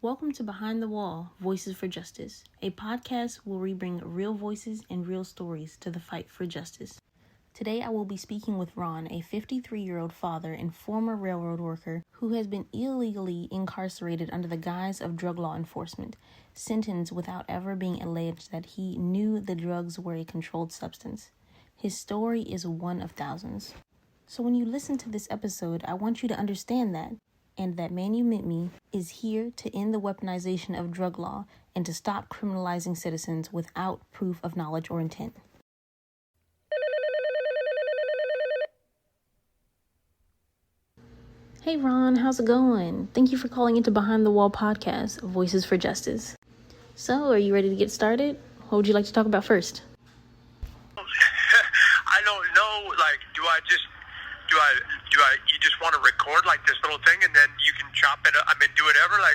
Welcome to Behind the Wall, Voices for Justice, a podcast where we bring real voices and real stories to the fight for justice. Today I will be speaking with Ron, a 53-year-old father and former railroad worker who has been illegally incarcerated under the guise of drug law enforcement, sentenced without ever being alleged that he knew the drugs were a controlled substance. His story is one of thousands. So when you listen to this episode, I want you to understand that, and that Manumit Me is here to end the weaponization of drug law and to stop criminalizing citizens without proof of knowledge or intent. Hey Ron, how's it going? Thank you for calling into Behind the Wall podcast, Voices for Justice. So, are you ready to get started? What would you like to talk about first? I don't know, you just want to record like this little thing and then you can chop it up, do whatever, I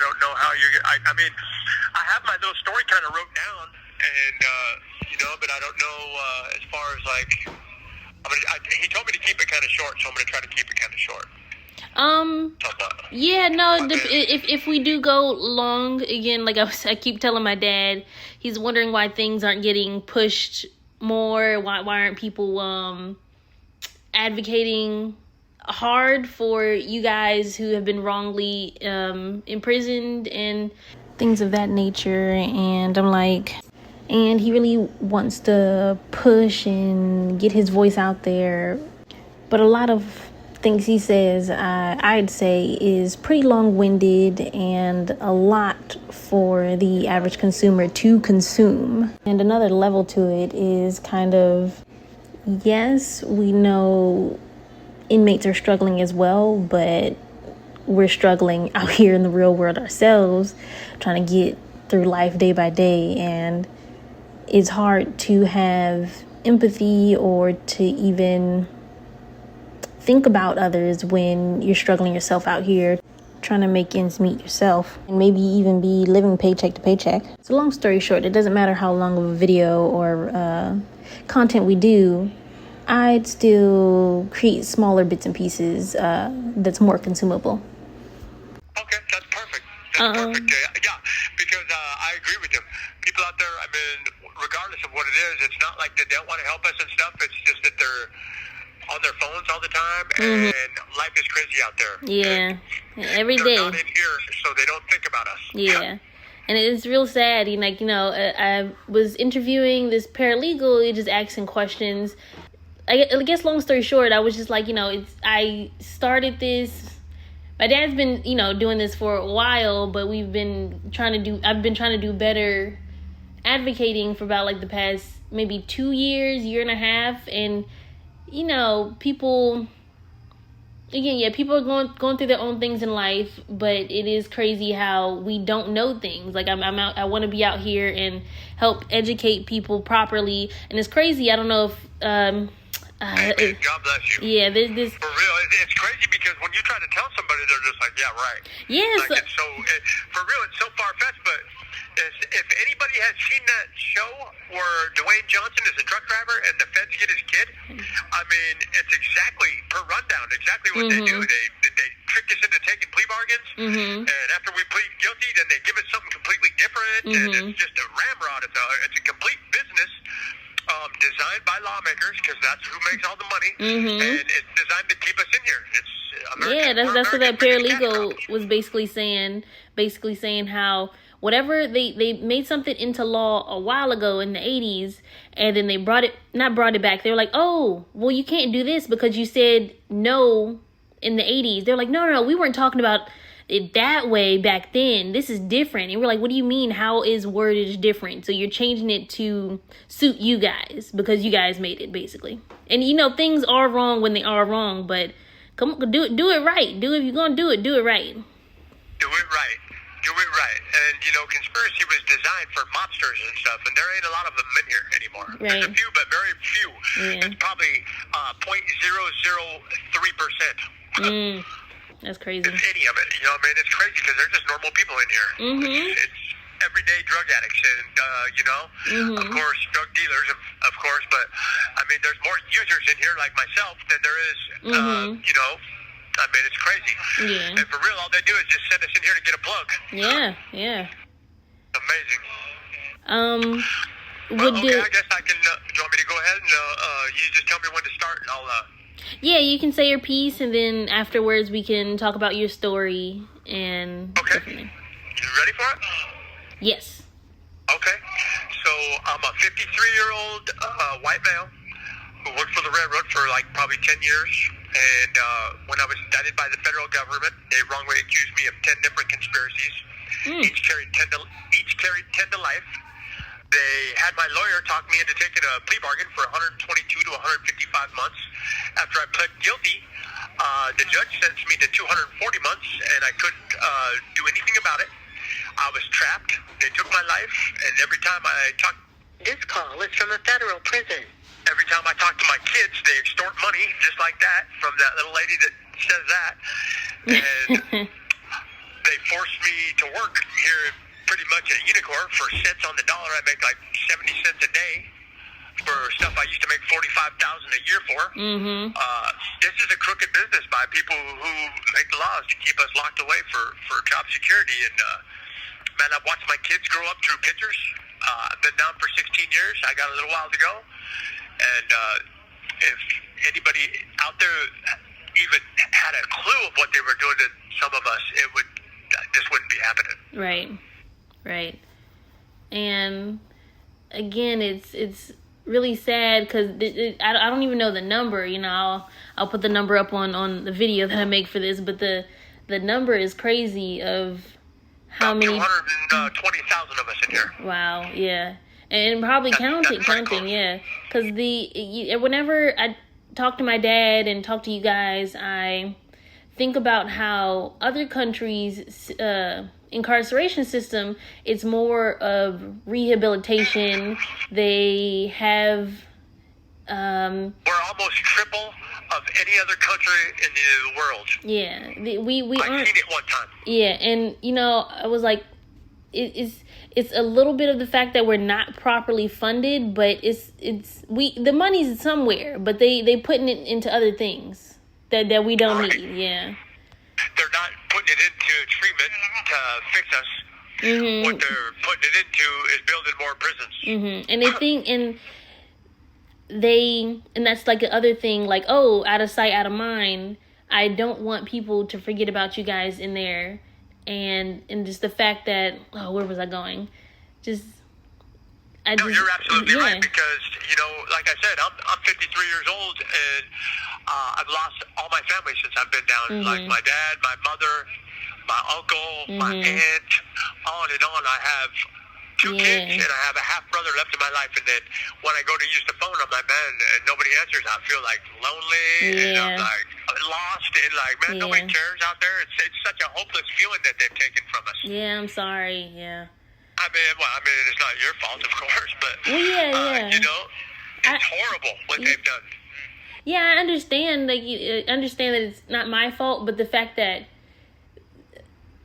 don't know how you're, I have my little story kind of wrote down and, but I don't know, as far as he told me to keep it kind of short, so I'm going to try to keep it kind of short. If we do go long, again, I keep telling my dad, he's wondering why things aren't getting pushed more, why aren't people, advocating hard for you guys who have been wrongly imprisoned and things of that nature. And I'm like, and he really wants to push and get his voice out there, but a lot of things he says, I'd say, is pretty long-winded and a lot for the average consumer to consume. And another level to it is kind of, yes, we know inmates are struggling as well, but we're struggling out here in the real world ourselves, trying to get through life day by day. And it's hard to have empathy or to even think about others when you're struggling yourself out here, trying to make ends meet yourself, and maybe even be living paycheck to paycheck. So long story short, it doesn't matter how long of a video or content we do, I'd still create smaller bits and pieces that's more consumable. Okay, that's perfect. That's perfect. Yeah, because I agree with him. People out there, regardless of what it is, it's not like they don't want to help us and stuff. It's just that they're on their phones all the time, and life is crazy out there. Yeah, every day. They're not in here, so they don't think about us. Yeah. And it's real sad. I was interviewing this paralegal, he just asking questions. I guess long story short, I was just like, I started this. My dad's been, doing this for a while, but I've been trying to do better advocating for about the past maybe 2 years, year and a half. And, people are going through their own things in life, but it is crazy how we don't know things. I want to be out here and help educate people properly. And it's crazy. I don't know if, God bless you. Yeah, there's this. For real, it's crazy because when you try to tell somebody, they're just like, yeah, right. Yes. For real, it's so far-fetched, but if anybody has seen that show where Dwayne Johnson is a truck driver and the feds get his kid, it's exactly, per rundown, exactly what they do. They trick us into taking plea bargains, and after we plead guilty, then they give us something completely different, and it's just a ramrod. It's a complete business. Designed by lawmakers, because that's who makes all the money, and it's designed to keep us in here. It's American. That's what that paralegal was basically saying how whatever they made something into law a while ago in the 80s, and then they brought it back. They were like, oh, well, you can't do this because you said no in the 80s. They're like, no, we weren't talking about it that way back then. This is different. And we're like, what do you mean? How is wordage different? So you're changing it to suit you guys because you guys made it, basically. And things are wrong when they are wrong, but come on, do it right. If you're gonna do it right. Do it right. And conspiracy was designed for mobsters and stuff, and there ain't a lot of them in here anymore. Right. There's a few, but very few. Yeah. It's probably 0.003%. That's crazy. If any of it, it's crazy because they're just normal people in here. It's everyday drug addicts, and of course, drug dealers, of course. But there's more users in here like myself than there is, I mean, it's crazy. Yeah. And for real, all they do is just send us in here to get a plug. Yeah. Amazing. Okay, I guess I can. Do you want me to go ahead and you just tell me when to start, and I'll. Yeah, you can say your piece, and then afterwards we can talk about your story and. Okay. You ready for it? Yes. Okay. So I'm a 53-year-old white male who worked for the railroad for like probably 10 years. And when I was indicted by the federal government, they wrongly accused me of 10 different conspiracies. Each carried 10 to life. They had my lawyer talk me into taking a plea bargain for 122 to 155 months. After I pled guilty, the judge sentenced me to 240 months, and I couldn't do anything about it. I was trapped. They took my life, and every time I talked... This call is from a federal prison. Every time I talk to my kids, they extort money, just like that, from that little lady that says that. And they forced me to work here pretty much at Unicor for cents on the dollar. I make like 70 cents a day for stuff I used to make $45,000 a year for. This is a crooked business by people who make the laws to keep us locked away for job security. And man, I've watched my kids grow up through pictures. I've been down for 16 years. I got a little while to go. And if anybody out there even had a clue of what they were doing to some of us, this wouldn't be happening. Right. And again, it's really sad because I don't even know the number. You know, I'll put the number up on the video that I make for this, but the number is crazy of how many. 220,000 of us in here. Wow. Yeah. And probably counting, yeah. Because whenever I talk to my dad and talk to you guys, I think about how other countries' incarceration system, it's more of rehabilitation. They have... we're almost triple of any other country in the world. Yeah. We I've aren't... seen it one time. Yeah, and, you know, I was like... It's a little bit of the fact that we're not properly funded, but the money's somewhere, but they putting it into other things that we don't need. Yeah. They're not putting it into treatment to fix us. What they're putting it into is building more prisons. And they think, and that's like the other thing, like, oh, out of sight, out of mind. I don't want people to forget about you guys in there. And just the fact that, where was I going? You're absolutely right, because, you know, like I said, I'm 53 years old, and I've lost all my family since I've been down. Like my dad, my mother, my uncle, my aunt, on and on. I have two kids, and I have a half brother left in my life. And then when I go to use the phone, I'm like, man, and nobody answers. I feel like lonely, and I'm like lost, and like, man, nobody cares out there. It's such a hopeless feeling that they've taken from us. Yeah, I'm sorry. Yeah. I mean, it's not your fault, of course, but you know, it's horrible what they've done. Yeah, I understand. Like, you understand that it's not my fault, but the fact that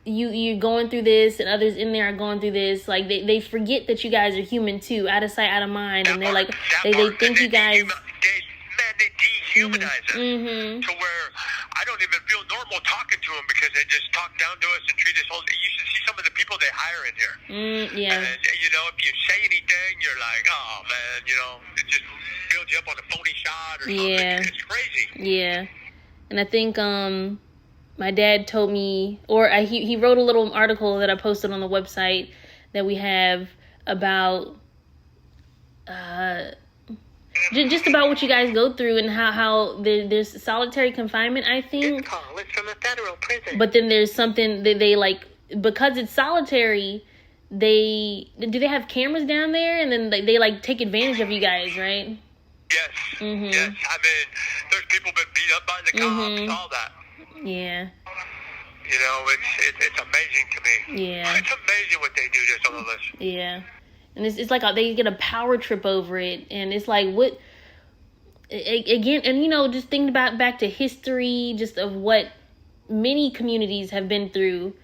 you're going through this and others in there are going through this, like they forget that you guys are human too, out of sight, out of mind, and they're like they think you guys. They dehumanize us to where I don't even feel normal talking to them because they just talk down to us and treat us. You should see some of the people they hire in here. Yeah. And you know, if you say anything, you're like, oh man, you know, it just builds you up on a phony shot or something. Yeah. It's crazy. Yeah, and I think my dad told me, or he wrote a little article that I posted on the website that we have about just about what you guys go through and how there's solitary confinement, I think. This call is from a federal prison. But then there's something that they like, because it's solitary, do they have cameras down there, and then they like take advantage of you guys, right? Yes. Yes. I mean, there's people been beat up by the cops, all that. Yeah. You know, it's amazing to me. Yeah. It's amazing what they do to some of us. Yeah. And it's like they get a power trip over it. And it's like, what... Again, and, you know, just thinking about back to history, just of what many communities have been through.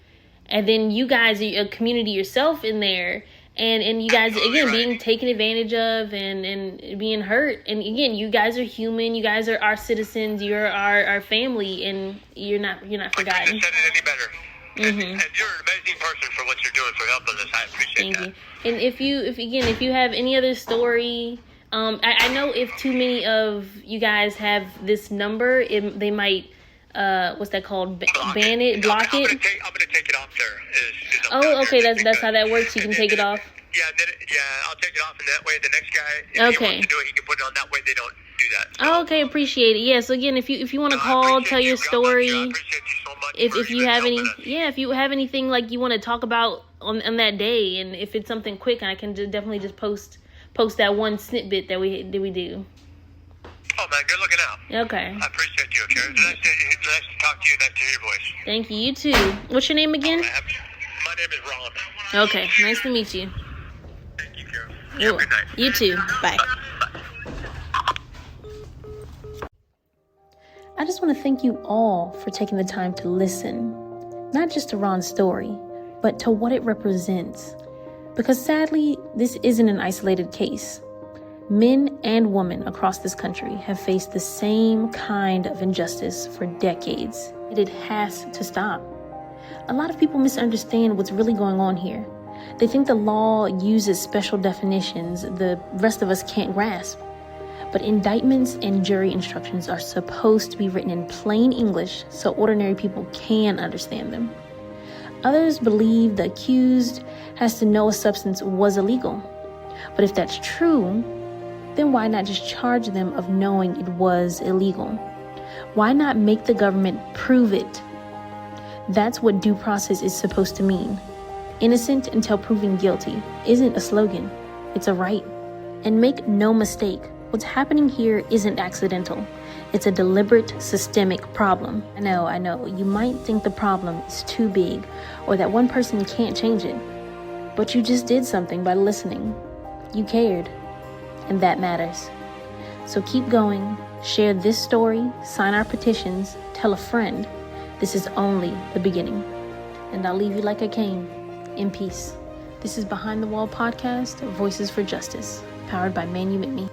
And then you guys are a community yourself in there. and you guys again being taken advantage of and being hurt. And again, you guys are human. You guys are our citizens. You're our family, and you're not forgotten. I couldn't have said it any better. And you're an amazing person for what you're doing for helping us. I appreciate that. Thank you. And if you have any other story, I know if too many of you guys have this number, they might what's that called? Ban it, block it. I'm gonna take it off there. Okay, that's how that works. You can take it off. Yeah, I'll take it off, and that way the next guy, if he wants to do it, he can put it on. That way they don't do that. So, okay, appreciate it. Yeah, so again, if you want to call, tell your story. I appreciate you so much. If you have if you have anything like you want to talk about on that day, and if it's something quick, I can definitely just post that one snippet that we do. Oh man, good looking out. Okay. I appreciate you. Okay, nice to talk to you. Nice to hear your voice. Thank you. You too. What's your name again? My name is Ron. Okay, nice to meet you. Thank you, Carol. Have a good night. You too. Bye. I just want to thank you all for taking the time to listen, not just to Ron's story, but to what it represents. Because sadly, this isn't an isolated case. Men and women across this country have faced the same kind of injustice for decades, and it has to stop. A lot of people misunderstand what's really going on here. They think the law uses special definitions the rest of us can't grasp. But indictments and jury instructions are supposed to be written in plain English so ordinary people can understand them. Others believe the accused has to know a substance was illegal. But if that's true, then why not just charge them of knowing it was illegal? Why not make the government prove it? That's what due process is supposed to mean. Innocent until proven guilty isn't a slogan, it's a right. And make no mistake, what's happening here isn't accidental. It's a deliberate, systemic problem. I know, you might think the problem is too big or that one person can't change it. But you just did something by listening. You cared. And that matters. So keep going, share this story, sign our petitions, tell a friend. This is only the beginning. And I'll leave you like I came, in peace. This is Behind the Wall Podcast, Voices for Justice, powered by Manumit Me.